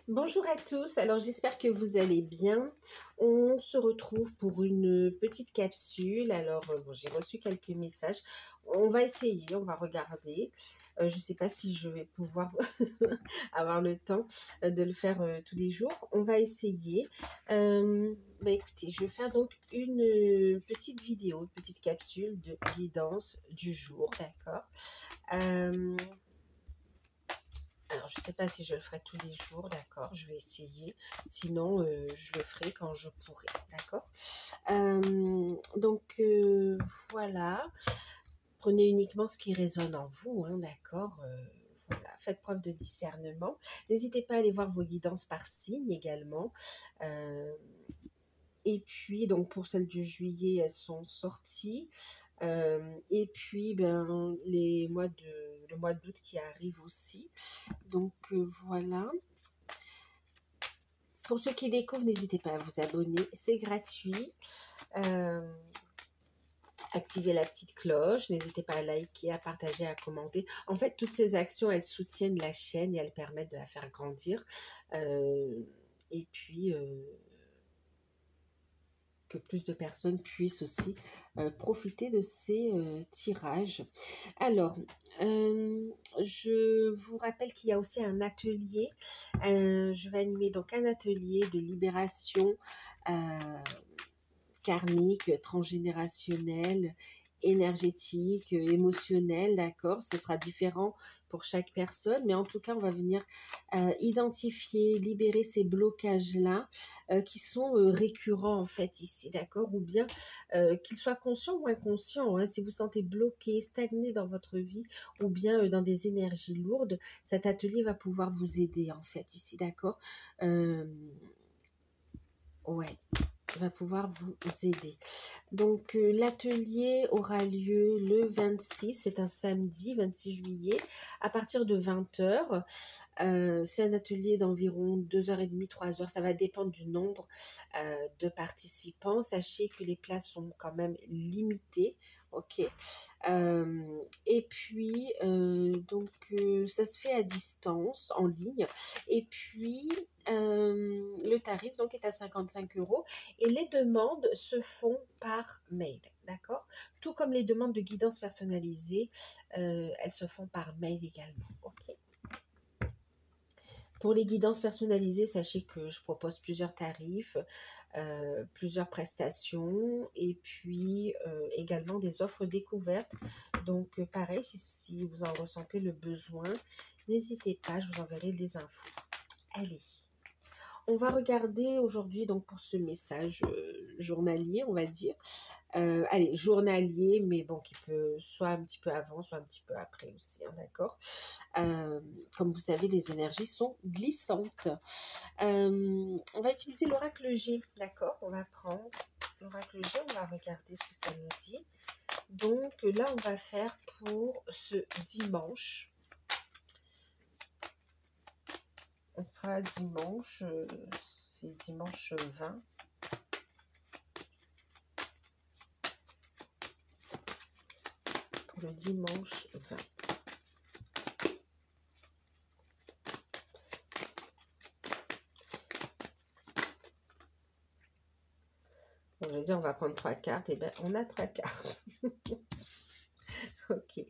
Bonjour à tous, alors j'espère que vous allez bien. On se retrouve pour une petite capsule. Alors bon, j'ai reçu quelques messages. On va essayer, on va regarder. Je ne sais pas si je vais pouvoir avoir le temps de le faire tous les jours. On va essayer. Écoutez, je vais faire donc une petite vidéo, une petite capsule de guidance du jour, d'accord. Alors, je ne sais pas si je le ferai tous les jours, d'accord, je vais essayer. Sinon, je le ferai quand je pourrai, d'accord. Voilà. Prenez uniquement ce qui résonne en vous, hein, d'accord. Voilà, faites preuve de discernement. N'hésitez pas à aller voir vos guidances par signe également. Et puis, donc, pour celles du juillet, elles sont sorties. Et puis, le mois d'août qui arrive aussi. Donc, voilà. Pour ceux qui découvrent, n'hésitez pas à vous abonner. C'est gratuit. Activez la petite cloche. N'hésitez pas à liker, à partager, à commenter. En fait, toutes ces actions, elles soutiennent la chaîne et elles permettent de la faire grandir. Et puis... que plus de personnes puissent aussi profiter de ces tirages. Alors, je vous rappelle qu'il y a aussi un atelier. Je vais animer donc un atelier de libération karmique, transgénérationnelle, énergétique, émotionnelle, d'accord. Ce sera différent pour chaque personne, mais en tout cas, on va venir identifier, libérer ces blocages-là qui sont récurrents en fait ici, d'accord, ou bien qu'ils soient conscients ou inconscients, hein, si vous sentez bloqué, stagné dans votre vie, ou bien dans des énergies lourdes, cet atelier va pouvoir vous aider en fait ici, d'accord. Ouais, va pouvoir vous aider. Donc, l'atelier aura lieu le 26, c'est un samedi, 26 juillet, à partir de 20 h. C'est un atelier d'environ 2h30, 3 h. Ça va dépendre du nombre de participants. Sachez que les places sont quand même limitées. Ok. Et puis, ça se fait à distance, en ligne. Et puis, le tarif donc est à 55 € et les demandes se font par mail, d'accord? Tout comme les demandes de guidance personnalisée, elles se font par mail également, ok? Pour les guidances personnalisées, sachez que je propose plusieurs tarifs, plusieurs prestations et puis également des offres découvertes. Donc pareil, si vous en ressentez le besoin, n'hésitez pas, je vous enverrai des infos. Allez, on va regarder aujourd'hui donc pour ce message journalier, on va dire. Allez, journalier, mais bon, qui peut soit un petit peu avant, soit un petit peu après aussi, hein, d'accord. Comme vous savez, les énergies sont glissantes. On va utiliser l'oracle G, d'accord. On va prendre l'oracle G, on va regarder ce que ça nous dit. Donc là, on va faire pour ce dimanche. On sera dimanche, c'est dimanche 20. Pour le dimanche 20. Bon, je vais dire, on va prendre 3 cartes. Et bien, on a 3 cartes. Ok.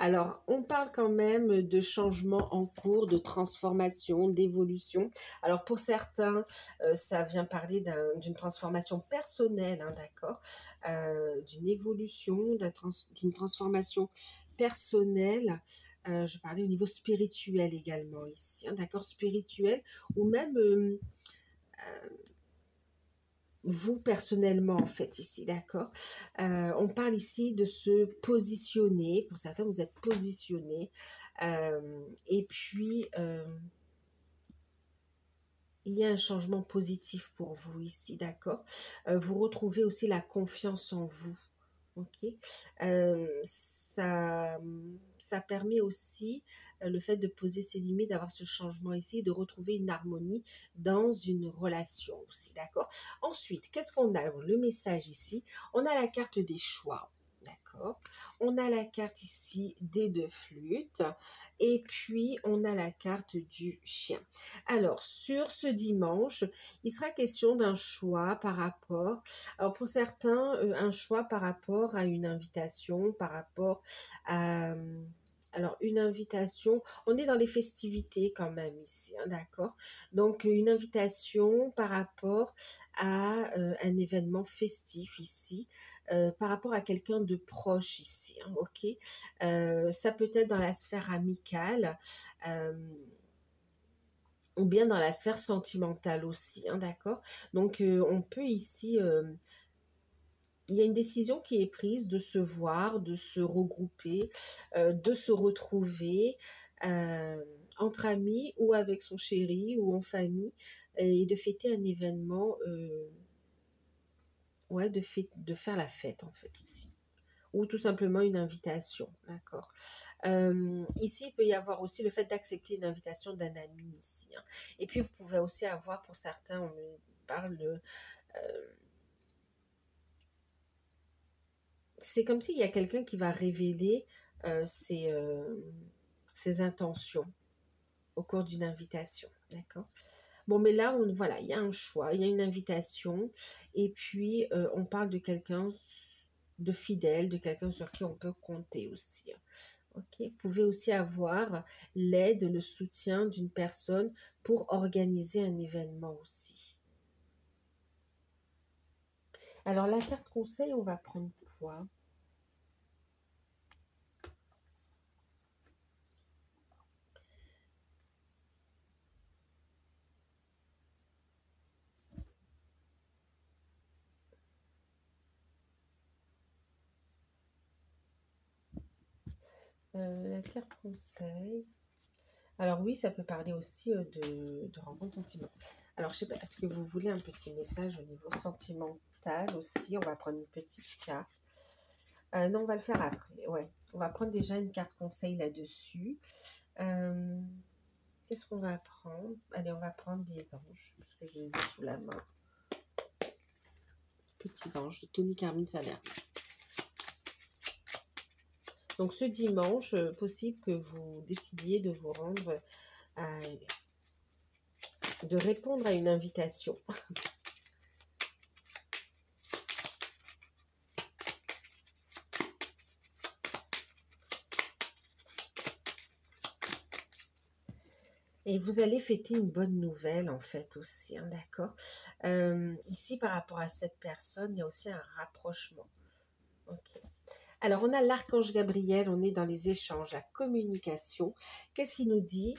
Alors, on parle quand même de changement en cours, de transformation, d'évolution. Alors, pour certains, ça vient parler d'une transformation personnelle, hein, d'accord, d'une évolution, d'une transformation personnelle. Je parlais au niveau spirituel également ici, hein, d'accord, spirituel, ou même vous personnellement en fait ici, d'accord. On parle ici de se positionner. Pour certains, vous êtes positionné. Et puis, il y a un changement positif pour vous ici, d'accord. Vous retrouvez aussi la confiance en vous. Ok, ça permet aussi le fait de poser ses limites, d'avoir ce changement ici, de retrouver une harmonie dans une relation aussi, d'accord. Ensuite, qu'est-ce qu'on a? Le message ici, on a la carte des choix. D'accord. On a la carte ici des 2 flûtes et puis on a la carte du chien. Alors, sur ce dimanche, il sera question d'un choix par rapport, alors pour certains, un choix par rapport à une invitation, par rapport à, alors une invitation, on est dans les festivités quand même ici, hein, d'accord? Donc une invitation par rapport à un événement festif ici, par rapport à quelqu'un de proche ici, hein, ok? Ça peut être dans la sphère amicale, euh, ou bien dans la sphère sentimentale aussi, hein, d'accord? Donc on peut ici, il y a une décision qui est prise de se voir, de se regrouper, de se retrouver euh, entre amis ou avec son chéri ou en famille et de fêter un événement, ouais, de faire la fête en fait aussi. Ou tout simplement une invitation, d'accord. Ici, il peut y avoir aussi le fait d'accepter une invitation d'un ami ici, hein. Et puis, vous pouvez aussi avoir, pour certains, on me parle de... c'est comme s'il y a quelqu'un qui va révéler euh, ses, euh, ses intentions au cours d'une invitation, d'accord. Bon, mais là, voilà, il y a un choix, il y a une invitation, et puis on parle de quelqu'un de fidèle, de quelqu'un sur qui on peut compter aussi, hein. Ok, vous pouvez aussi avoir l'aide, le soutien d'une personne pour organiser un événement aussi. Alors la carte conseil, on va prendre quoi? La carte conseil. Alors oui, ça peut parler aussi de rencontres sentimentales. Alors je sais pas, est-ce que vous voulez un petit message au niveau sentimental aussi? On va prendre une petite carte. Non, on va le faire après. Ouais, on va prendre déjà une carte conseil là-dessus. Euh, Qu'est-ce qu'on va prendre? Allez, on va prendre des anges, parce que je les ai sous la main. Petits anges de Tony Carmine Saler. Donc ce dimanche, possible que vous décidiez de vous rendre à, de répondre à une invitation. Et vous allez fêter une bonne nouvelle en fait aussi, hein, d'accord. Ici, par rapport à cette personne, il y a aussi un rapprochement. Ok. Alors, on a l'archange Gabriel, on est dans les échanges, la communication. Qu'est-ce qu'il nous dit?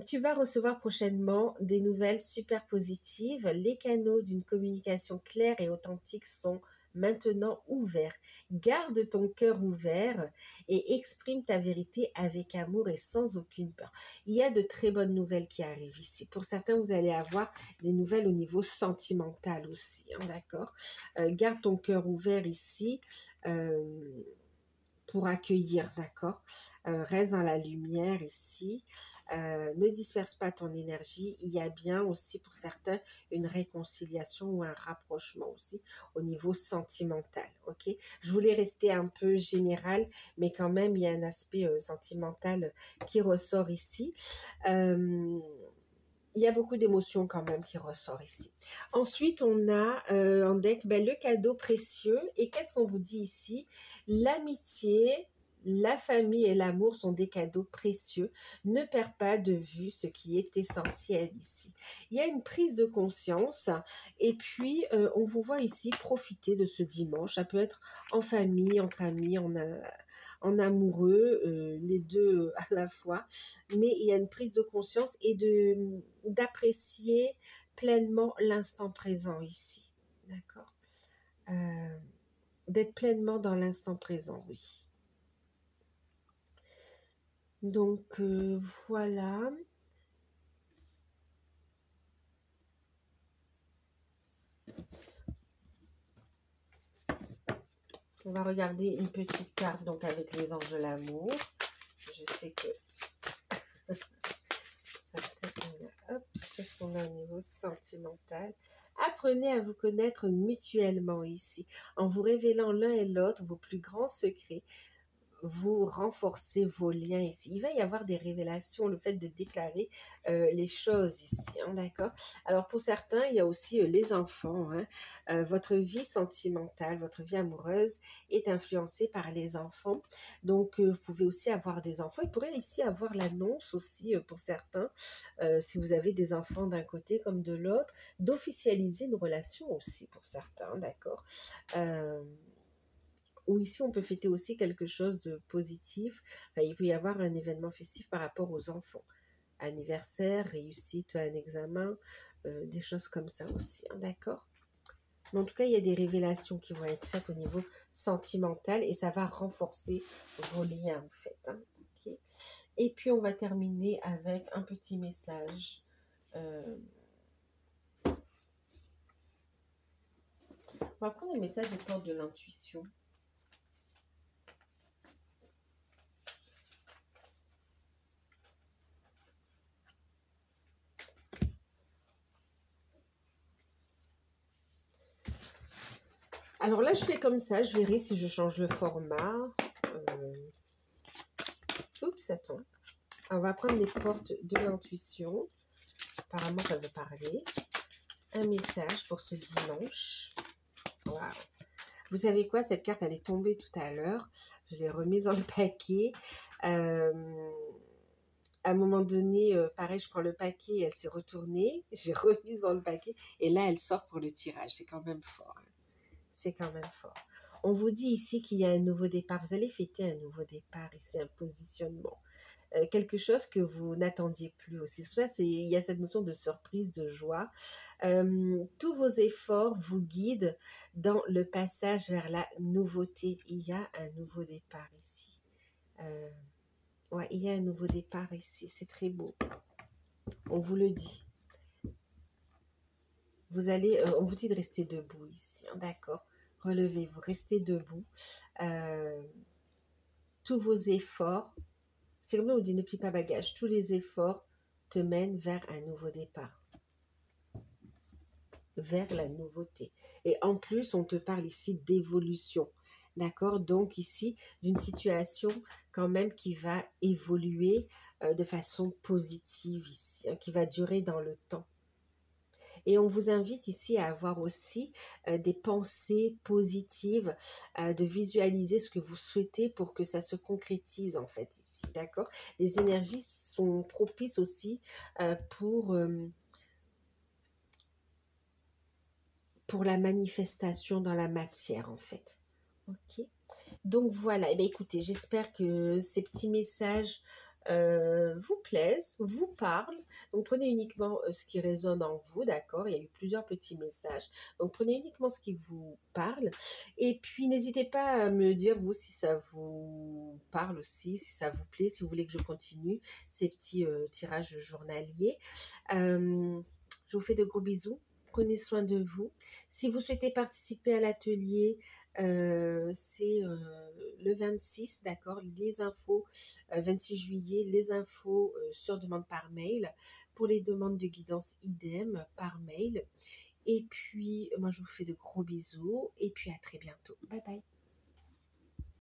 Tu vas recevoir prochainement des nouvelles super positives. Les canaux d'une communication claire et authentique sont maintenant ouverts. Garde ton cœur ouvert et exprime ta vérité avec amour et sans aucune peur. Il y a de très bonnes nouvelles qui arrivent ici. Pour certains, vous allez avoir des nouvelles au niveau sentimental aussi, hein, d'accord? Garde ton cœur ouvert ici. Pour accueillir, d'accord? Reste dans la lumière ici. Ne disperse pas ton énergie. Il y a bien aussi pour certains une réconciliation ou un rapprochement aussi au niveau sentimental, ok? Je voulais rester un peu général, mais quand même il y a un aspect sentimental qui ressort ici. Il y a beaucoup d'émotions quand même qui ressort ici. Ensuite, on a en deck le cadeau précieux. Et qu'est-ce qu'on vous dit ici? L'amitié, la famille et l'amour sont des cadeaux précieux. Ne perds pas de vue ce qui est essentiel ici. Il y a une prise de conscience. Et puis, on vous voit ici profiter de ce dimanche. Ça peut être en famille, entre amis, en amoureux, les deux à la fois, mais il y a une prise de conscience et d'apprécier pleinement l'instant présent ici, d'accord. D'être pleinement dans l'instant présent, oui. Donc voilà. On va regarder une petite carte donc avec les anges de l'amour. Je sais que ça peut-être... Hop, qu'est-ce qu'on a au niveau sentimental? Apprenez à vous connaître mutuellement ici, en vous révélant l'un et l'autre vos plus grands secrets. Vous renforcez vos liens ici. Il va y avoir des révélations, le fait de déclarer les choses ici, hein, d'accord? Alors pour certains, il y a aussi les enfants, hein. Votre vie sentimentale, votre vie amoureuse est influencée par les enfants. Donc vous pouvez aussi avoir des enfants. Il pourrait ici avoir l'annonce aussi pour certains, si vous avez des enfants d'un côté comme de l'autre, d'officialiser une relation aussi pour certains, d'accord? Ou ici, on peut fêter aussi quelque chose de positif. Enfin, il peut y avoir un événement festif par rapport aux enfants. Anniversaire, réussite à un examen, des choses comme ça aussi, hein, d'accord? Mais en tout cas, il y a des révélations qui vont être faites au niveau sentimental et ça va renforcer vos liens, en fait, hein, ok. Et puis, on va terminer avec un petit message. On va prendre le message des portes de l'intuition. Alors là, je fais comme ça. Je verrai si je change le format. Oups, attends. On va prendre les portes de l'intuition. Apparemment, ça veut parler. Un message pour ce dimanche. Wow. Vous savez quoi? Cette carte, elle est tombée tout à l'heure. Je l'ai remise dans le paquet. À un moment donné, pareil, je prends le paquet, elle s'est retournée. J'ai remise dans le paquet. Et là, elle sort pour le tirage. C'est quand même fort. Hein. C'est quand même fort. On vous dit ici qu'il y a un nouveau départ. Vous allez fêter un nouveau départ ici, un positionnement. Quelque chose que vous n'attendiez plus aussi. C'est pour ça qu'il y a cette notion de surprise, de joie. Tous vos efforts vous guident dans le passage vers la nouveauté. Il y a un nouveau départ ici. Ouais, il y a un nouveau départ ici. C'est très beau. On vous le dit. Vous allez, on vous dit de rester debout ici. Hein, d'accord. Relevez-vous, restez debout. Tous vos efforts, c'est comme on dit, ne plie pas bagage. Tous les efforts te mènent vers un nouveau départ, vers la nouveauté. Et en plus, on te parle ici d'évolution. D'accord? Donc ici, d'une situation quand même qui va évoluer de façon positive ici, hein, qui va durer dans le temps. Et on vous invite ici à avoir aussi des pensées positives, de visualiser ce que vous souhaitez pour que ça se concrétise en fait ici, d'accord? Les énergies sont propices aussi pour la manifestation dans la matière en fait. Ok. Donc voilà, et bien écoutez, j'espère que ces petits messages vous plaisent, vous parlent. Donc prenez uniquement ce qui résonne en vous, d'accord? Il y a eu plusieurs petits messages. Donc prenez uniquement ce qui vous parle. Et puis n'hésitez pas à me dire, vous, si ça vous parle aussi, si ça vous plaît, si vous voulez que je continue ces petits tirages journaliers. Je vous fais de gros bisous. Prenez soin de vous. Si vous souhaitez participer à l'atelier, c'est le 26, d'accord, les infos, 26 juillet, les infos sur demande par mail. Pour les demandes de guidance, idem, par mail. Et puis, moi, je vous fais de gros bisous et puis à très bientôt. Bye bye.